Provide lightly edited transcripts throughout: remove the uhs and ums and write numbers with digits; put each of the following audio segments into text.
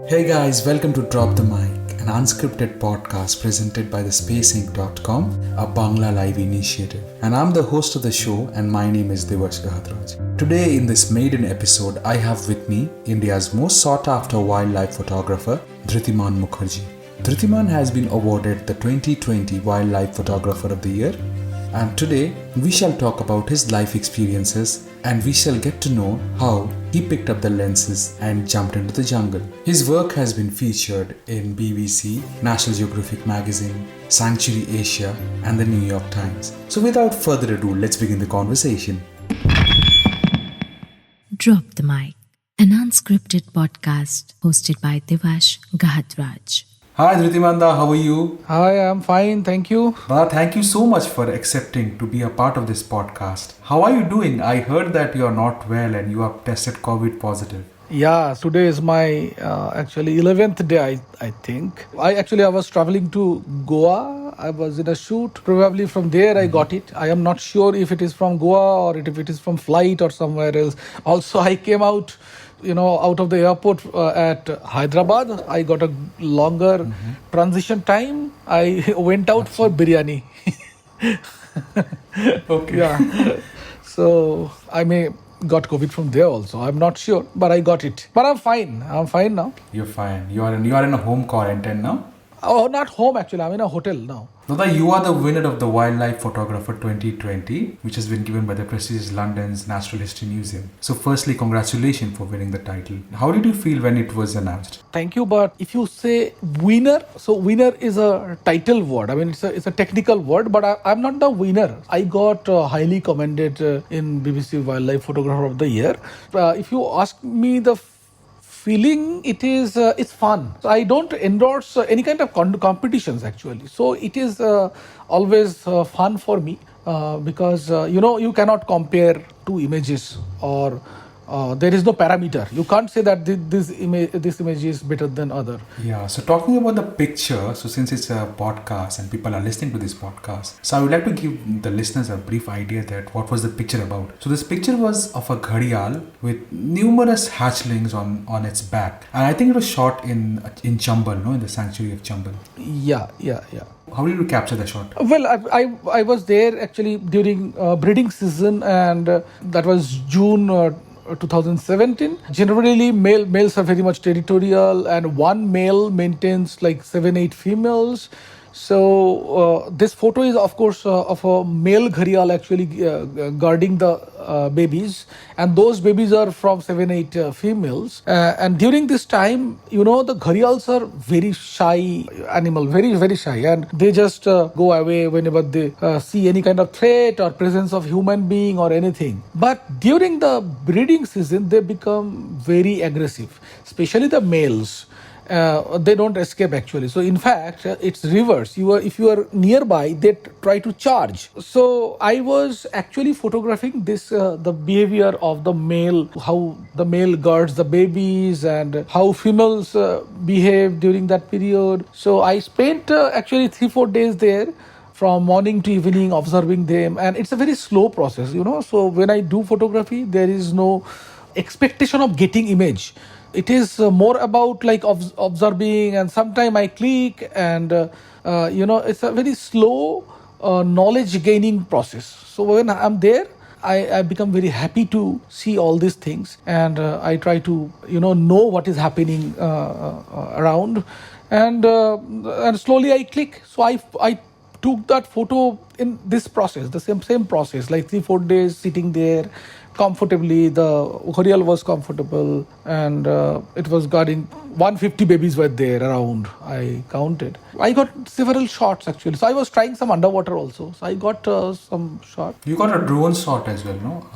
Hey guys, welcome to Drop the Mic, an unscripted podcast presented by Thespace.ink.com, a Banglalive initiative. And I'm the host of the show, and my name is Diwash Gahatraj. Today, in this maiden episode, I have with me India's most sought after wildlife photographer, Dhritiman Mukherjee. Dhritiman has been awarded the 2020 Wildlife Photographer of the Year. And today, we shall talk about his life experiences and we shall get to know how he picked up the lenses and jumped into the jungle. His work has been featured in BBC, National Geographic magazine, Sanctuary Asia, and the New York Times. So without further ado, let's begin the conversation. Drop the Mic, an unscripted podcast hosted by Diwash Gahatraj. Hi Dhritimanda, how are you? Hi, I'm fine, thank you. Thank you so much for accepting to be a part of this podcast. How are you doing? I heard that you are not well and you are tested COVID positive. Yeah, today is my actually 11th day, I think. I was traveling to Goa. I was in a shoot. Probably from there I got it. I am not sure if it is from Goa or if it is from flight or somewhere else. Also, I came out of the airport at Hyderabad. I got a longer transition time. I went out for biryani. Okay. Yeah. So I may got COVID from there also. I'm not sure, but I got it. But I'm fine. I'm fine now. You're fine. You are in a home quarantine now? Oh, not home actually. I'm in a hotel now. Nada, you are the winner of the Wildlife Photographer 2020, which has been given by the prestigious London's Natural History Museum. So firstly, congratulations for winning the title. How did you feel when it was announced? Thank you. But if you say winner, so winner is a title word. I mean, it's a technical word, but I'm not the winner. I got highly commended in BBC Wildlife Photographer of the Year. If you ask me the feeling, it's fun. So I don't endorse any kind of competitions actually. So it is always fun for me because you cannot compare two images or there is no parameter. You can't say that this image is better than other. Yeah, so talking about the picture, so since it's a podcast and people are listening to this podcast, so I would like to give the listeners a brief idea that what was the picture about. So this picture was of a gharial with numerous hatchlings on its back. And I think it was shot in Chambal, in the sanctuary of Chambal. Yeah. How did you capture the shot? Well, I was there actually during breeding season, and that was June 2017. Generally, males are very much territorial, and one male maintains like 7-8 females. So this photo is, of course, of a male gharial actually guarding the babies, and those babies are from 7-8 females. And during this time, the gharials are very shy animal, very very shy, and they just go away whenever they see any kind of threat or presence of human being or anything. But during the breeding season, they become very aggressive, especially the males. They don't escape actually. So in fact, it's reverse. If you are nearby, they try to charge. So I was actually photographing this the behavior of the male, how the male guards the babies and how females behave during that period. So I spent actually 3-4 days there, from morning to evening, observing them, and it's a very slow process. So when I do photography, there is no expectation of getting image. It is more about like observing, and sometimes I click, and it's a very slow knowledge gaining process. So when I'm there, I become very happy to see all these things, and I try to know what is happening around, and slowly I click. So I took that photo in this process, the same process, like 3-4 days sitting there comfortably. The gharial was comfortable, and it was guarding 150 babies were there around. I counted. I got several shots actually. So I was trying some underwater also. So I got some shot. You got a drone shot as well, no?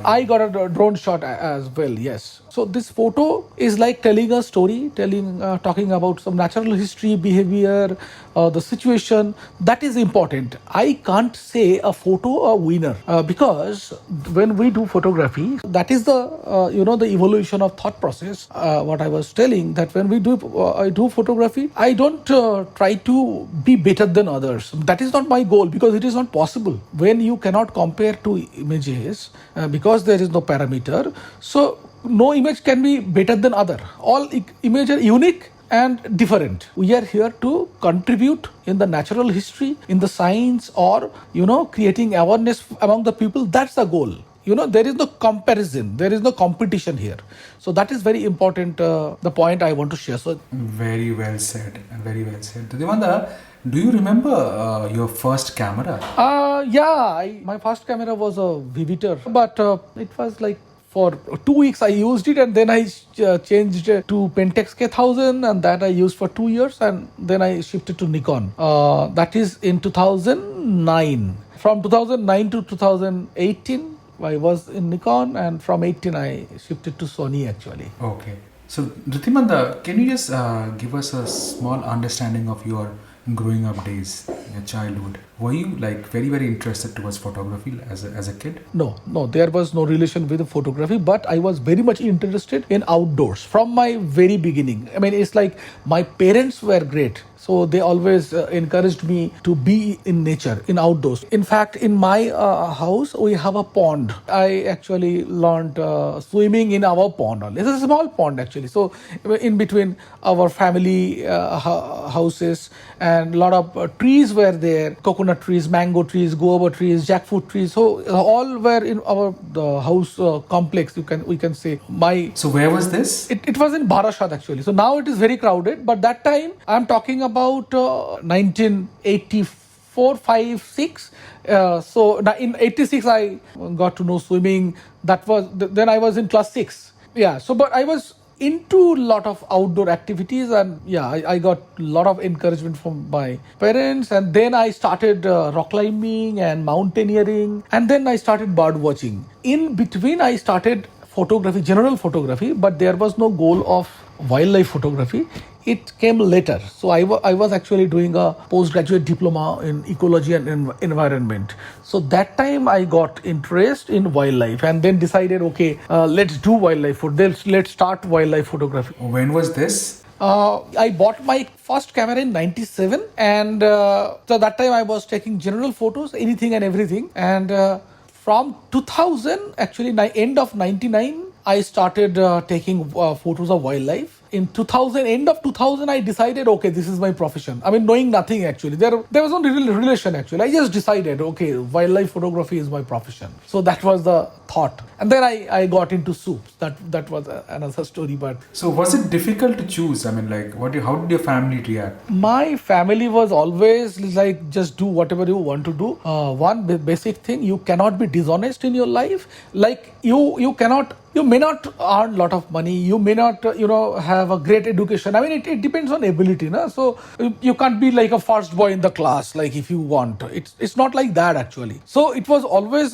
I got a drone shot as well, yes. So this photo is like telling a story, talking about some natural history, behavior, the situation. That is important. I can't say a photo a winner because when we do photography, that is the the evolution of thought process. What I was telling, that when we do photography, I don't try to be better than others. That is not my goal, because it is not possible when you cannot compare two images because there is no parameter. So no image can be better than other. All images are unique and different. We are here to contribute in the natural history, in the science, or creating awareness among the people. That's the goal. There is no comparison, there is no competition here. So that is very important, the point I want to share. So very well said, very well said. Dhritiman, do you remember your first camera? My first camera was a Vivitar, but it was like for 2 weeks I used it, and then I changed it to Pentax K1000, and that I used for 2 years, and then I shifted to Nikon. That is in 2009. From 2009 to 2018, I was in Nikon, and from 18 I shifted to Sony actually. Okay. So Dhritiman, can you just give us a small understanding of your growing up days, your childhood? Were you like very, very interested towards photography as a kid? No, there was no relation with the photography, but I was very much interested in outdoors from my very beginning. I mean, it's like my parents were great. So they always encouraged me to be in nature, in outdoors. In fact, in my house, we have a pond. I actually learned swimming in our pond. It's a small pond actually. So in between our family houses, and a lot of trees were there, coconut trees, mango trees, guava trees, jackfruit trees. So all were in the house complex, we can say. So where was this? It was in Barashat actually. So now it is very crowded, but that time I'm talking about 1984, 5, 6. So in 86 I got to know swimming. Then I was in class 6. Yeah. So but I was into a lot of outdoor activities, and I got a lot of encouragement from my parents, and then I started rock climbing and mountaineering, and then I started bird watching. In between I started photography, general photography, but there was no goal of wildlife photography. It came later. So I was actually doing a postgraduate diploma in ecology and environment. So that time I got interest in wildlife, and then decided, okay, let's do wildlife photography. Let's start wildlife photography. When was this? I bought my first camera in 97, and so that time I was taking general photos, anything and everything. And from 2000, actually end of 99, I started taking photos of wildlife. In 2000, end of 2000, I decided, okay, this is my profession. I mean, knowing nothing actually. There was no real relation actually. I just decided, okay, wildlife photography is my profession. So that was the thought. And then I got into soups. That was another story. But so was it difficult to choose? I mean, like, how did your family react? My family was always like, just do whatever you want to do. One basic thing, you cannot be dishonest in your life. Like you may not earn a lot of money. You may not, have a great education. I mean, it depends on ability, na? So you can't be like a first boy in the class, like if you want. It's not like that actually. So it was always,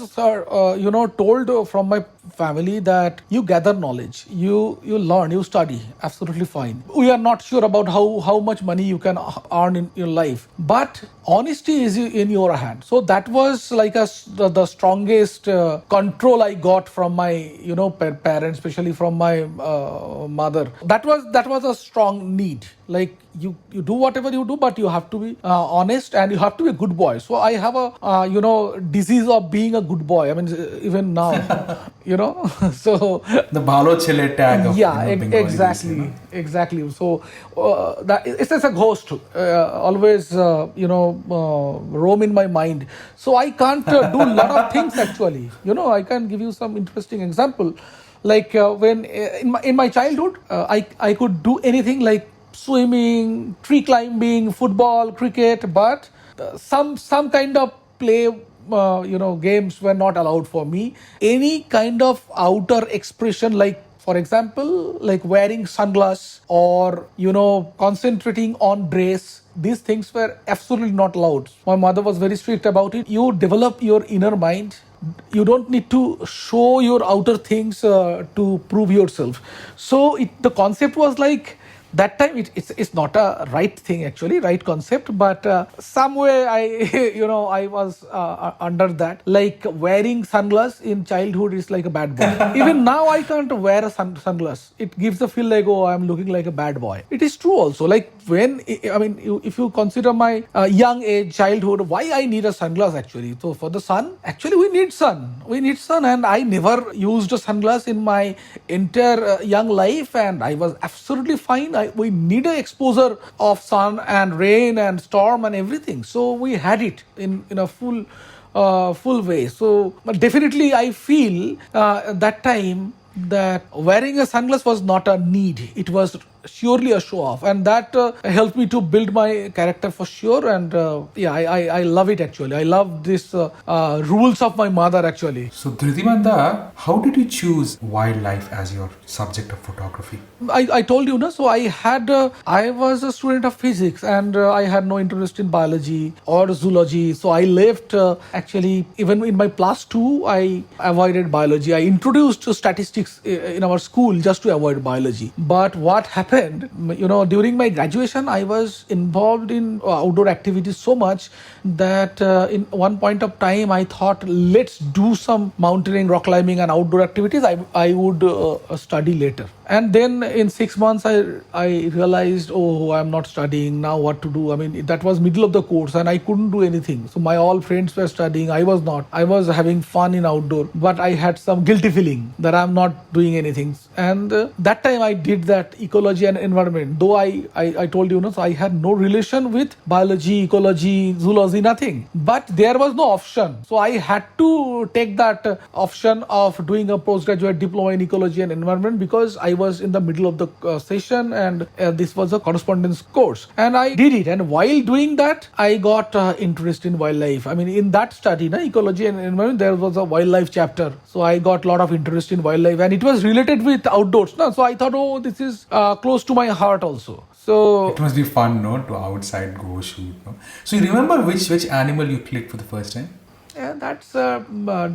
told from my family that you gather knowledge, you learn, you study, absolutely fine. We are not sure about how much money you can earn in your life, but honesty is in your hand. So that was like the strongest control I got from my parents, especially from my mother. That was a strong need. Like you do whatever you do, but you have to be honest, and you have to be a good boy. So I have a disease of being a good boy. I mean, even now, so the Balo Chile tag of exactly. Exactly. So that it's as a ghost, always roam in my mind. So I can't do a lot of things actually. I can give you some interesting example. Like when in my childhood, I could do anything like swimming, tree climbing, football, cricket, but some kind of play, games were not allowed for me. Any kind of outer expression, like for example, like wearing sunglasses or concentrating on dress, these things were absolutely not allowed. My mother was very strict about it. You develop your inner mind. You don't need to show your outer things to prove yourself. So the concept was like, that time it's not a right thing actually, right concept, but some way I I was under that, like wearing sunglass in childhood is like a bad boy. Even now I can't wear a sunglass. It gives the feel like, oh, I'm looking like a bad boy. It is true also. Like when if you consider my young age, childhood, why I need a sunglass actually? So for the sun, actually we need sun, and I never used a sunglass in my entire young life, and I was absolutely fine. We need a exposure of sun and rain and storm and everything, so we had it in a full way. So but definitely I feel that time that wearing a sunglass was not a need, it was surely a show off, and that helped me to build my character for sure. And I love it actually. I love this rules of my mother actually. So Dhritimanda, how did you choose wildlife as your subject of photography? I told you, no? So I was a student of physics, and I had no interest in biology or zoology. So I left actually, even in my plus 2, I avoided biology. I introduced statistics in our school just to avoid biology. But what happened, during my graduation, I was involved in outdoor activities so much that in one point of time, I thought, let's do some mountaineering, rock climbing, and outdoor activities. I would study later. And then in 6 months, I realized, oh, I'm not studying. Now what to do? I mean, that was middle of the course and I couldn't do anything. So my all friends were studying. I was not. I was having fun in outdoor, but I had some guilty feeling that I'm not doing anything. And that time I did that ecology and environment. Though I told you, so I had no relation with biology, ecology, zoology, nothing. But there was no option. So I had to take that option of doing a postgraduate diploma in ecology and environment, because I was in the middle of the session, and this was a correspondence course, and I did it. And while doing that, I got interest in wildlife. I mean, in that study, ecology and environment, there was a wildlife chapter, so I got a lot of interest in wildlife, and it was related with outdoors. So I thought, oh, this is close to my heart also. So it must be fun, no, to outside go shoot, no? So you remember which animal you clicked for the first time? Yeah, that's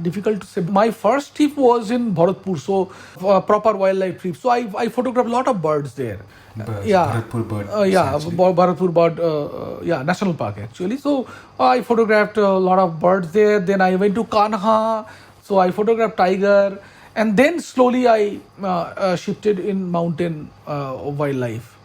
difficult to say. My first trip was in Bharatpur, so proper wildlife trip. So I photographed a lot of birds there. Bharatpur Bird. Bharatpur Bird, National Park actually. So I photographed a lot of birds there. Then I went to Kanha, so I photographed tiger, and then slowly I shifted in mountain wildlife.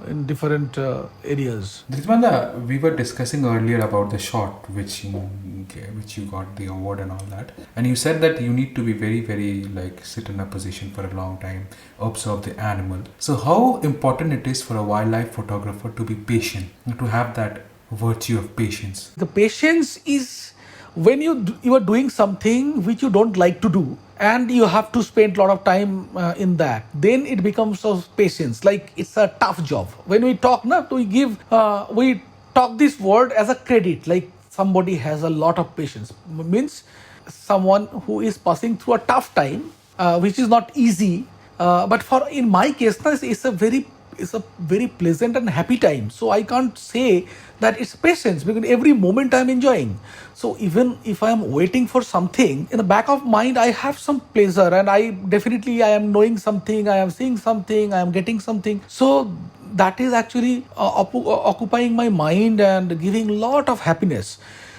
In different areas. Dhritimanda, we were discussing earlier about the shot which you got the award and all that, and you said that you need to be very, very sit in a position for a long time, observe the animal. So how important it is for a wildlife photographer to be patient, to have that virtue of patience? The patience is when you are doing something which you don't like to do, and you have to spend a lot of time in that, then it becomes of patience. Like it's a tough job. When we talk we talk this word as a credit, like somebody has a lot of patience, means someone who is passing through a tough time, which is not easy, but in my case, it's a very pleasant and happy time. So I can't say that it's patience, because every moment I'm enjoying. So even if I am waiting for something, in the back of mind I have some pleasure, and I am knowing something, I am seeing something, I am getting something. So that is actually occupying my mind and giving a lot of happiness.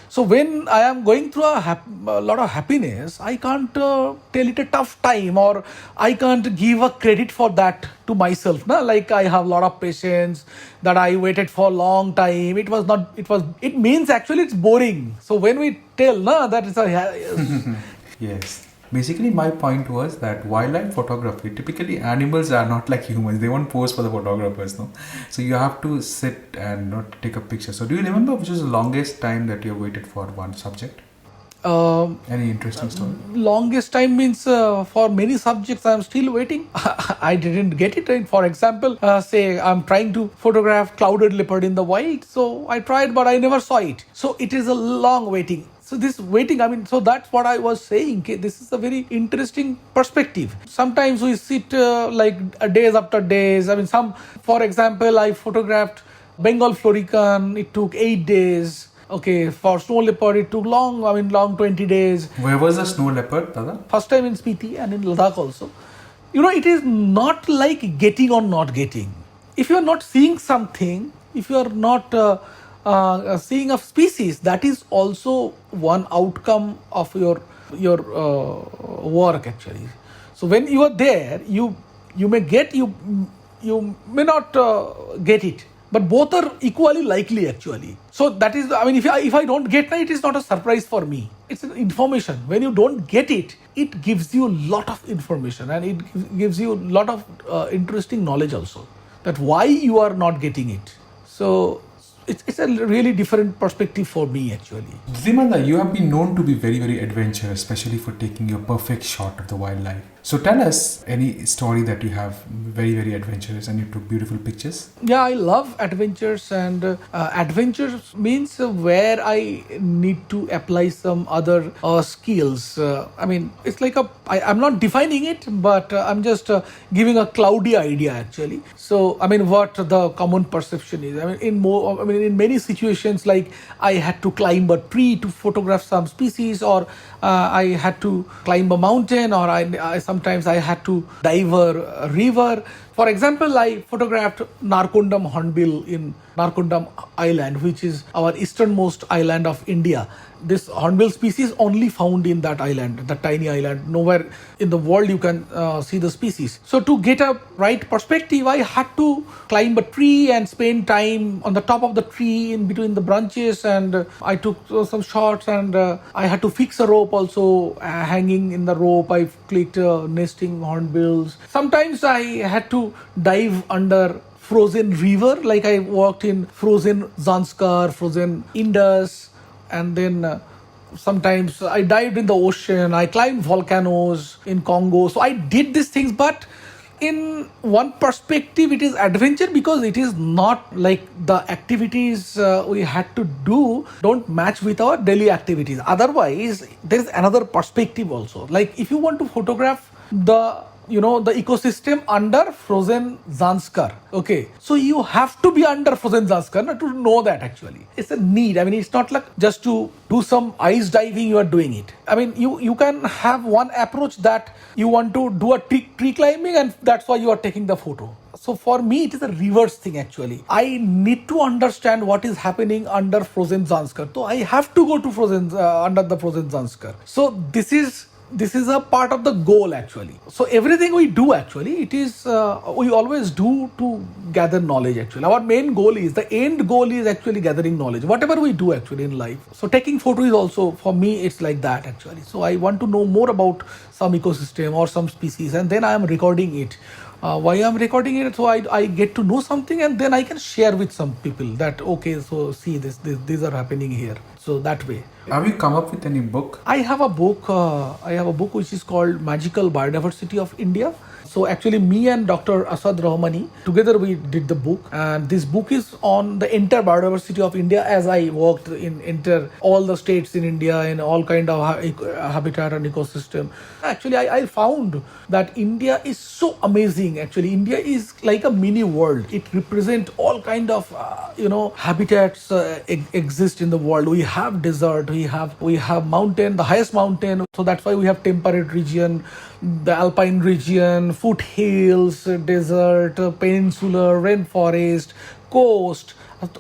So when I am going through a lot of happiness, I can't tell it a tough time, or I can't give a credit for that to myself. Like I have a lot of patience, that I waited for a long time. It means actually it's boring. So when we tell that it's a... Yes. Basically, my point was that wildlife photography, typically animals are not like humans. They won't pose for the photographers, no? So you have to sit and not take a picture. So do you remember which was the longest time that you waited for one subject? Any interesting story? Longest time means for many subjects I am still waiting. I didn't get it. For example, say I'm trying to photograph clouded leopard in the wild. So I tried, but I never saw it. So it is a long waiting. So this waiting, so that's what I was saying. This is a very interesting perspective. Sometimes we sit days after days. For example, I photographed Bengal florican. It took 8 days. Okay, for snow leopard, it took long 20 days. Where was the snow leopard, Dada? First time in Spiti and in Ladakh also. It is not like getting or not getting. if you are not seeing something, if you are not seeing a species, that is also one outcome of your work actually. So when you are there, you may get, you may not get it, but both are equally likely actually. So that is, I mean, if I don't get it, it is not a surprise for me. It's an information. When you don't get it, it gives you a lot of information, and it gives you a lot of interesting knowledge also, that why you are not getting it. So it's a really different perspective for me actually. Dhritimanda, you have been known to be very, very adventurous, especially for taking your perfect shot of the wildlife. So tell us any story that you have very, very adventurous and you took beautiful pictures. Yeah, I love adventures, and adventures means where I need to apply some other skills. I mean, it's like I'm not defining it, but I'm just giving a cloudy idea actually. So, I mean, what the common perception is. I mean, in many situations, like I had to climb a tree to photograph some species, or I had to climb a mountain, or I sometimes I had to dive a river. For example, I photographed Narcondam hornbill in Narcondam Island, which is our easternmost island of India. This hornbill species only found in that island, that tiny island. Nowhere in the world you can see the species. So to get a right perspective, I had to climb a tree and spend time on the top of the tree in between the branches, and I took some shots, and I had to fix a rope also, hanging in the rope. I clicked nesting hornbills. Sometimes I had to dive under frozen river, like I walked in frozen Zanskar, frozen Indus, and then sometimes I dived in the ocean. I climbed volcanoes in Congo. So I did these things, but in one perspective it is adventure, because it is not like the activities we had to do don't match with our daily activities. Otherwise there is another perspective also. Like if you want to photograph the ecosystem under frozen Zanskar. Okay, so you have to be under frozen Zanskar to know that actually. It's a need. I mean, it's not like just to do some ice diving, you are doing it. I mean, you can have one approach that you want to do a tree climbing, and that's why you are taking the photo. So for me, it is a reverse thing actually. I need to understand what is happening under frozen Zanskar. So I have to go to under the frozen Zanskar. So this is a part of the goal actually. So everything we do actually, it is we always do to gather knowledge actually. Our main goal is, the end goal is actually gathering knowledge, whatever we do actually in life. So taking photo is also, for me, it's like that actually. So I want to know more about some ecosystem or some species, and then I am recording it. Why I'm recording it? So I get to know something, and then I can share with some people that, okay, so see these are happening here. So that way. Have you come up with any book? I have a book which is called Magical Biodiversity of India. So actually me and Dr. Asad Rahmani, together we did the book, and this book is on the entire biodiversity of India, as I worked in all the states in India, in all kind of habitat and ecosystem. Actually I found that India is so amazing. Actually India is like a mini world. It represents all kind of habitats exist in the world. We have desert, we have mountain, the highest mountain. So that's why we have temperate region, the alpine region, foothills, desert, peninsular, rainforest, coast.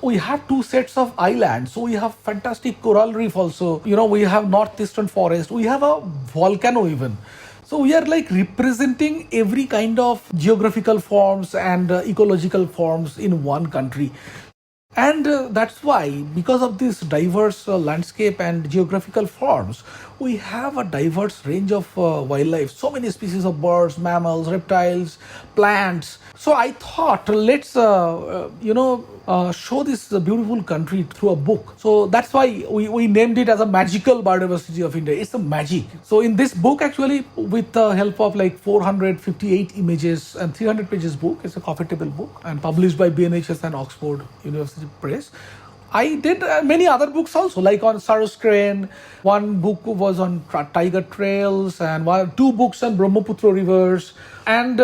We have two sets of islands. So we have fantastic coral reef also. We have northeastern forest. We have a volcano even. So we are like representing every kind of geographical forms and ecological forms in one country. And that's why, because of this diverse landscape and geographical forms, we have a diverse range of wildlife, so many species of birds, mammals, reptiles, plants. So I thought, let's show this beautiful country through a book. So that's why we named it as a Magical Biodiversity of India. It's a magic. So in this book, actually, with the help of like 458 images and 300 pages book, it's a coffee table book and published by BNHS and Oxford University Press. I did many other books also, like on Saros Crane. One book was on tiger trails, and two books on Brahmaputra rivers, and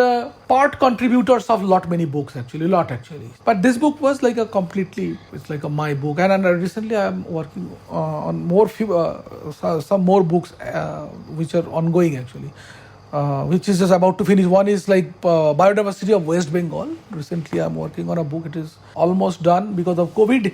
part contributors of many books actually. But this book was like it's like my book, and recently I am working on some more books which are ongoing actually. which is just about to finish. One is like Biodiversity of West Bengal. Recently, I'm working on a book. It is almost done because of COVID.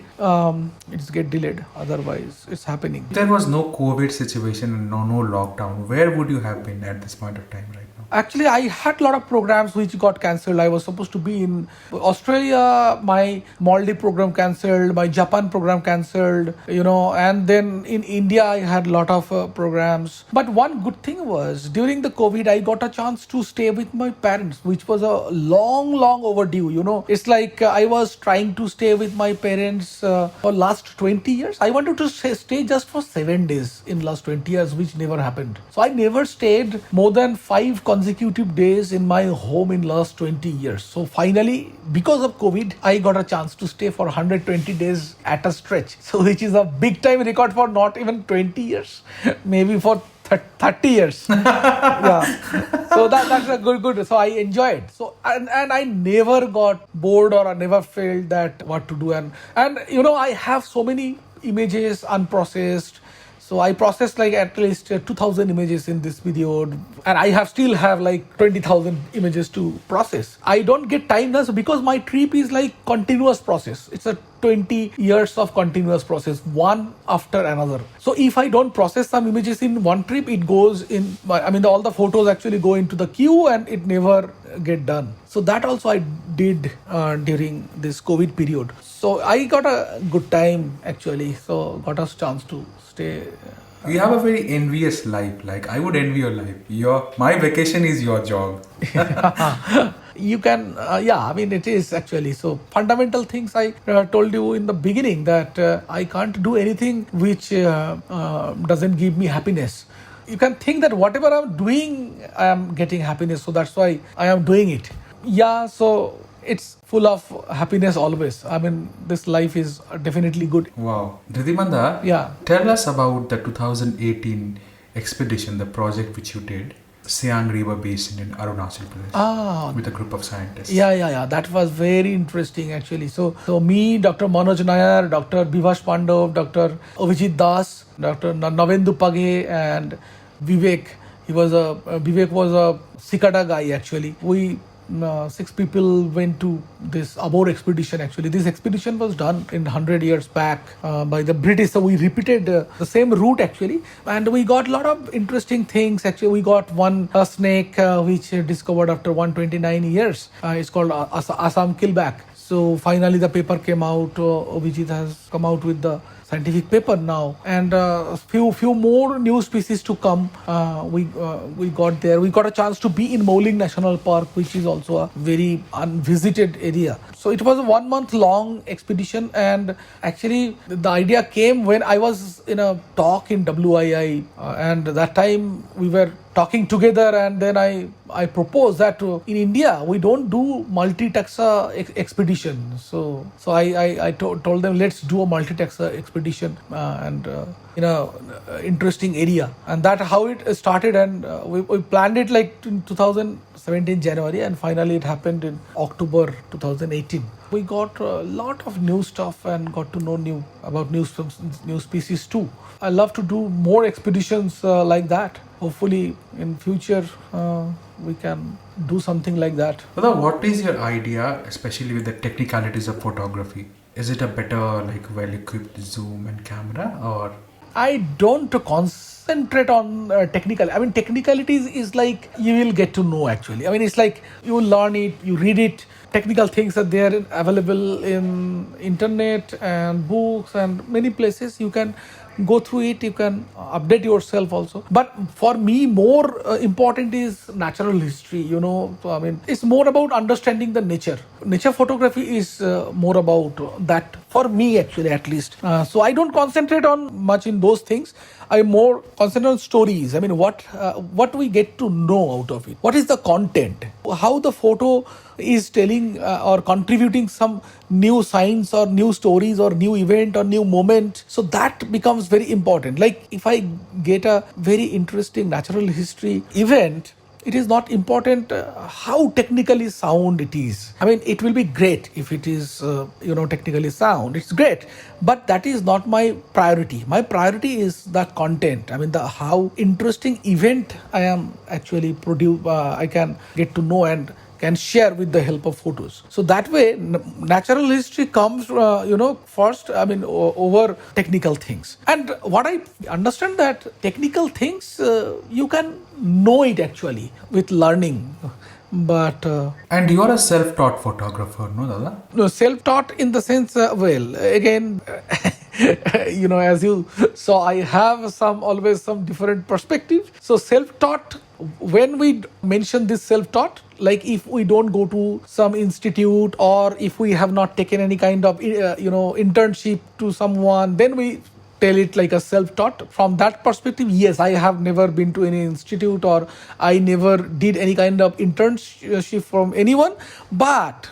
It's get delayed. Otherwise, it's happening. If there was no COVID situation and no lockdown, where would you have been at this point of time right now? Actually, I had a lot of programs which got cancelled. I was supposed to be in Australia. My Maldives program cancelled. My Japan program cancelled. And then in India, I had a lot of programs. But one good thing was during the COVID, I got a chance to stay with my parents, which was a long overdue. It's like I was trying to stay with my parents for last 20 years. I wanted to stay just for 7 days in last 20 years, which never happened. So I never stayed more than 5 consecutive days in my home in last 20 years. So finally, because of COVID, I got a chance to stay for 120 days at a stretch. So which is a big time record for not even 20 years, maybe for 30 years. Yeah. So that's a good. So I enjoyed. So and I never got bored or I never felt that what to do. And I have so many images unprocessed. So I processed like at least 2,000 images in this video, and I still have like 20,000 images to process. I don't get time now because my trip is like continuous process. It's a 20 years of continuous process, one after another. So if I don't process some images in one trip, it goes in, all the photos actually go into the queue and it never get done. So that also I did during this COVID period. So I got a good time actually. So got a chance to stay. You have a very envious life. Like I would envy your life. My vacation is your job. You can, it is actually. So fundamental things I told you in the beginning that I can't do anything which doesn't give me happiness. You can think that whatever I'm doing, I am getting happiness. So that's why I am doing it. Yeah, so it's full of happiness always. This life is definitely good. Wow. Dhritiman, yeah. Tell us about the 2018 expedition, the project which you did. Siang River Basin in Arunachal Pradesh with a group of scientists. Yeah. That was very interesting actually. So me, Dr. Manoj Nair, Dr. Bivash Pandav, Dr. Avijit Das, Dr. Navendu Page and Vivek. Vivek was a Cicada guy actually. We 6 people went to this Abor expedition actually. This expedition was done in 100 years back by the British. So we repeated the same route actually. And we got a lot of interesting things. Actually, we got one snake which discovered after 129 years. It's called Assam Killback. So finally the paper came out. Vijit has come out with the scientific paper now, and few more new species to come. We got there. We got a chance to be in Mouling National Park, which is also a very unvisited area. So it was a 1 month long expedition, and actually the idea came when I was in a talk in WII, and that time we were talking together, and then I proposed that in India we don't do multi-taxa expedition. So I told them let's do a multi-taxa expedition and in a interesting area, and that how it started. And we planned it like in 2017 January, and finally it happened in October 2018. We got a lot of new stuff and got to know about new species too. I love to do more expeditions like that. Hopefully in future we can do something like that. What is your idea, especially with the technicalities of photography? Is it a better well-equipped zoom and camera, or? I don't concentrate on technicalities is like you will get to know actually. It's like you will learn it, you read it. Technical things are there available in internet and books and many places. You can go through it, you can update yourself also. But for me, more important is natural history, it's more about understanding the nature. Nature photography is more about that for me actually, at least. So I don't concentrate on much in those things. I more concentrate on stories. What we get to know out of it. What is the content? How the photo is telling or contributing some new science or new stories or new event or new moment. So that becomes very important. Like if I get a very interesting natural history event, it is not important how technically sound it is. I mean, it will be great if it is, technically sound. It's great, but that is not my priority. My priority is the content. I mean, the how interesting event I am actually produce. I can get to know and can share with the help of photos. So that way, natural history comes, first, I mean, over technical things. And what I understand that technical things, you can know it actually with learning. But And you're a self-taught photographer, no, Dada? no, self-taught in the sense, again, as you saw, I have always some different perspective. So self-taught, when we mention this self-taught, like if we don't go to some institute or if we have not taken any kind of, internship to someone, then we tell it like a self-taught. From that perspective, yes, I have never been to any institute or I never did any kind of internship from anyone, but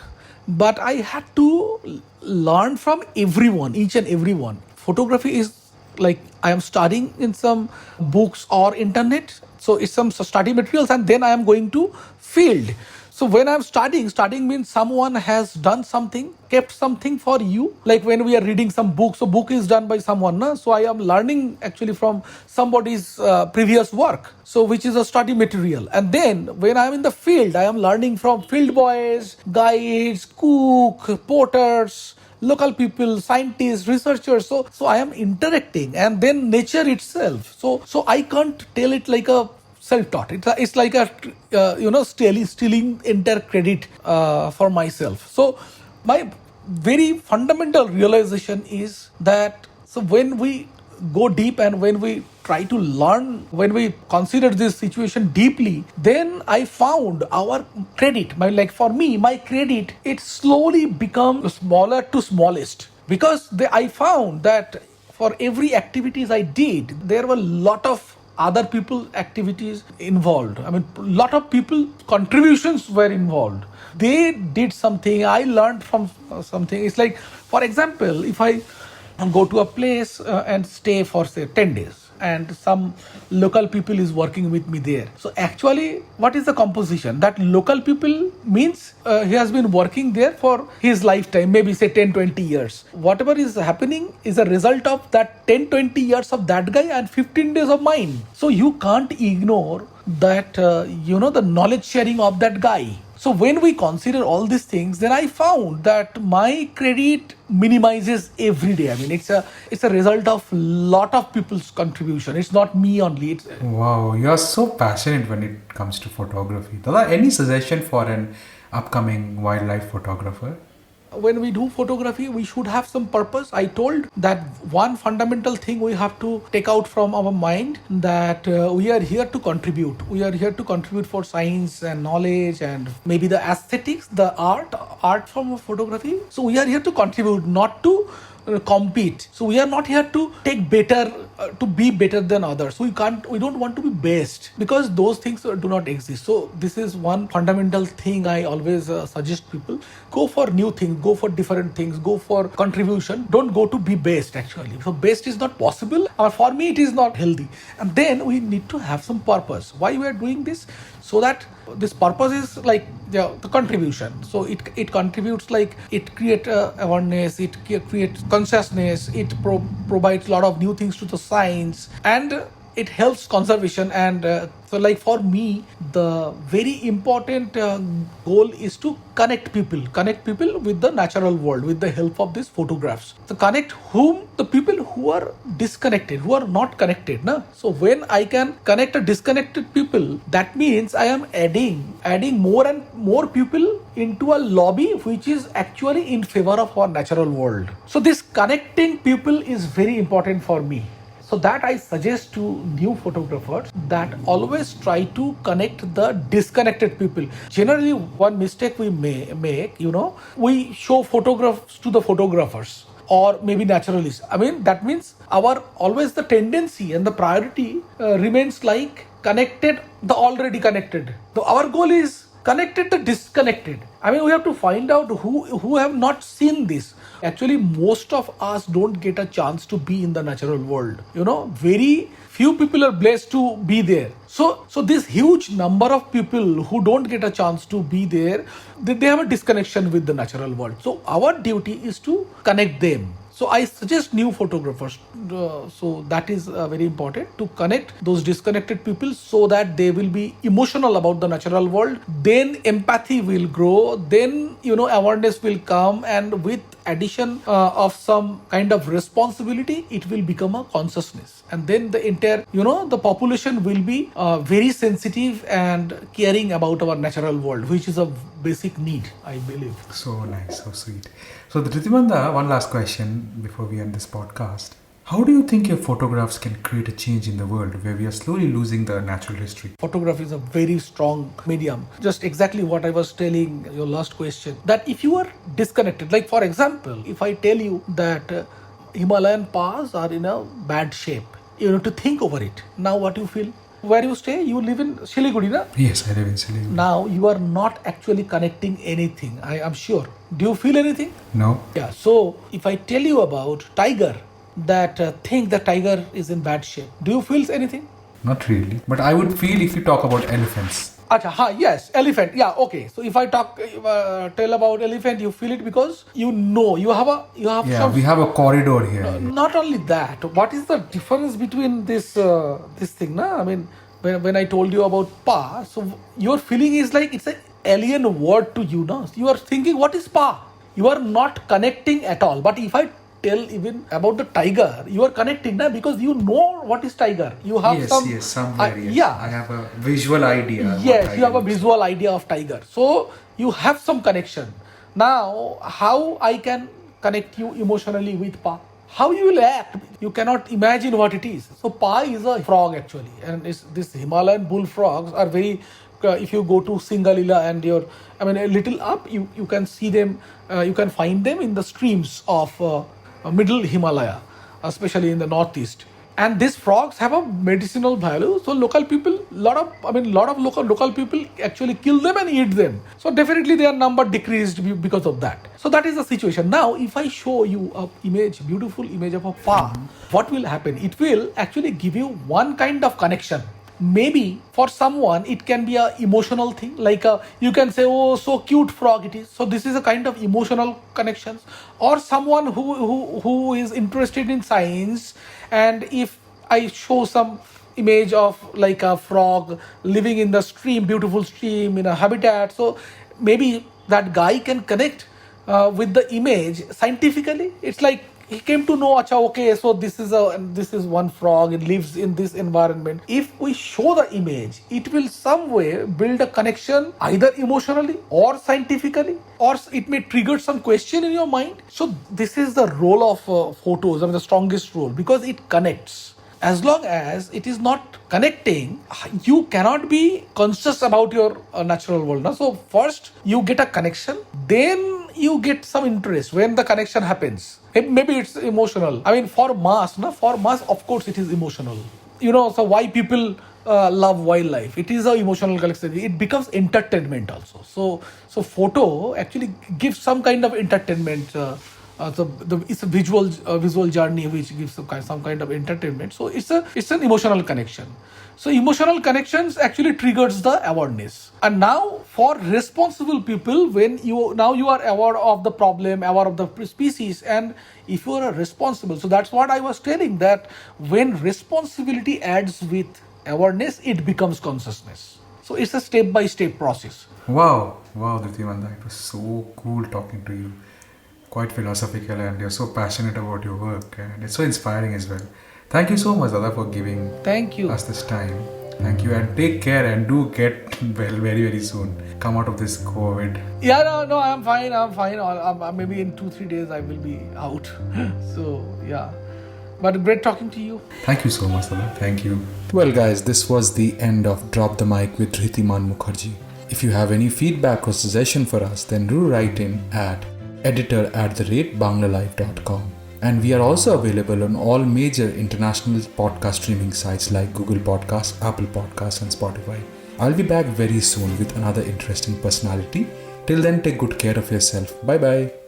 I had to learn from everyone, each and everyone. Photography is like I am studying in some books or internet, so it's some study materials, and then I am going to field. So when I'm studying means someone has done something, kept something for you. Like when we are reading some book, so book is done by someone, no? So I am learning actually from somebody's previous work, so which is a study material. And then when I'm in the field, I am learning from field boys, guides, cook, porters, local people, scientists, researchers. So I am interacting, and then nature itself. So I can't tell it like a self-taught. It's like a stealing entire credit for myself. So my very fundamental realization is that so when we go deep and when we try to learn, when we consider this situation deeply, then I found our credit, my credit, it slowly become smaller to smallest, because I found that for every activities I did, there were a lot of other people activities involved. I mean, a lot of people contributions were involved. They did something, I learned from something. It's like, for example, if I go to a place and stay for say 10 days, and some local people is working with me there. So actually, what is the composition? That local people means he has been working there for his lifetime, maybe say 10-20 years. Whatever is happening is a result of that 10-20 years of that guy and 15 days of mine. So you can't ignore that, the knowledge sharing of that guy. So when we consider all these things, then I found that my credit minimizes every day. I mean, it's a result of lot of people's contribution. It's not me only. Wow, you are so passionate when it comes to photography. Dada, any suggestion for an upcoming wildlife photographer? When we do photography, we should have some purpose. I told that one fundamental thing we have to take out from our mind, that we are here to contribute. We are here to contribute for science and knowledge and maybe the aesthetics, the art form of photography. So we are here to contribute, not to compete. So we are not here to take better, to be better than others. We don't want to be best, because those things do not exist. So this is one fundamental thing I always suggest people. Go for new things, go for different things, go for contribution. Don't go to be best actually. So best is not possible, or for me it is not healthy. And then we need to have some purpose. Why we are doing this? So that this purpose is like the contribution. So it contributes, like it creates awareness, it creates consciousness, it provides a lot of new things to the science, and it helps conservation. And so like for me, the very important goal is to connect people with the natural world with the help of these photographs. So connect whom? The people who are disconnected, who are not connected. Na? So when I can connect a disconnected people, that means I am adding more and more people into a lobby which is actually in favor of our natural world. So this connecting people is very important for me. So that I suggest to new photographers, that always try to connect the disconnected people. Generally, one mistake we may make, we show photographs to the photographers or maybe naturalists. I mean, that means always the tendency and the priority remains like the already connected. So our goal is connected the disconnected. I mean, we have to find out who have not seen this. Actually, most of us don't get a chance to be in the natural world. Very few people are blessed to be there. So this huge number of people who don't get a chance to be there, they have a disconnection with the natural world. So our duty is to connect them. So I suggest new photographers. So that is very important, to connect those disconnected people so that they will be emotional about the natural world. Then empathy will grow. Then awareness will come, and with addition of some kind of responsibility, it will become a consciousness. And then the entire the population will be very sensitive and caring about our natural world, which is a basic need, I believe. So nice, so sweet. So Dhritiman, one last question before we end this podcast. How do you think your photographs can create a change in the world where we are slowly losing the natural history? Photography is a very strong medium. Just exactly what I was telling your last question, that if you are disconnected, like for example, if I tell you that Himalayan pass are in a bad shape, you have to think over it. Now what you feel? Where you stay? You live in Siliguri, na? Yes, I live in Siliguri. Now you are not actually connecting anything, I am sure. Do you feel anything? No. Yeah, so if I tell you about tiger, that think the tiger is in bad shape, do you feel anything? Not really. But I would feel if you talk about elephants. Yes, elephant. Yeah, okay. So if I tell about elephant, you feel it because you have Yeah, some. we have a corridor here. Not only that, what is the difference between this thing? Na? I mean, when I told you about pa, so your feeling is like it's an alien word to you. No? You are thinking, what is pa? You are not connecting at all. But if I tell even about the tiger, you are connecting, na? Because you know what is tiger. You have somewhere. Yes. Yeah. I have a visual idea. Yes, you have a visual idea of tiger. So you have some connection. Now, how I can connect you emotionally with pa? How you will act? You cannot imagine what it is. So pa is a frog actually, and this Himalayan bullfrogs are very. If you go to Singalila and a little up, you can see them. You can find them in the streams of middle Himalaya, especially in the northeast. And these frogs have a medicinal value. So local people, lot of local people actually kill them and eat them. So definitely their number decreased because of that. So that is the situation. Now, if I show you a beautiful image of a pa, what will happen? It will actually give you one kind of connection. Maybe for someone it can be a emotional thing, like you can say, oh, so cute frog it is. So this is a kind of emotional connections. Or someone who is interested in science, and if I show some image of like a frog living in the stream, beautiful stream in a habitat, so maybe that guy can connect with the image scientifically. It's like he came to know, okay, so this is one frog, it lives in this environment. If we show the image, it will some way build a connection either emotionally or scientifically, or it may trigger some question in your mind. So this is the role of photos, the strongest role, because it connects. As long as it is not connecting, you cannot be conscious about your natural world. No? So first you get a connection, then you get some interest when the connection happens. Maybe it's emotional. I mean, for mass, of course it is emotional. So why people love wildlife? It is an emotional connection. It becomes entertainment also. So photo actually gives some kind of entertainment. It's a visual journey which gives some kind of entertainment. So it's an emotional connection. So emotional connections actually triggers the awareness. And now for responsible people, when you are aware of the problem, aware of the species, and if you are responsible, so that's what I was telling, that when responsibility adds with awareness, it becomes consciousness. So it's a step-by-step process. Wow, Dhritiman, it was so cool talking to you. Quite philosophical, and you're so passionate about your work, and it's so inspiring as well. Thank you so much, Dada, for giving us this time. Thank you, and take care, and do get well very, very soon. Come out of this COVID. Yeah, no, I'm fine. Maybe in 2-3 days I will be out. So, yeah. But great talking to you. Thank you so much, Dada. Thank you. Well, guys, this was the end of Drop the Mic with Dhritiman Mukherjee. If you have any feedback or suggestion for us, then do write in at editor@Banglalive.com. And we are also available on all major international podcast streaming sites like Google Podcasts, Apple Podcasts, and Spotify. I'll be back very soon with another interesting personality. Till then, take good care of yourself. Bye bye.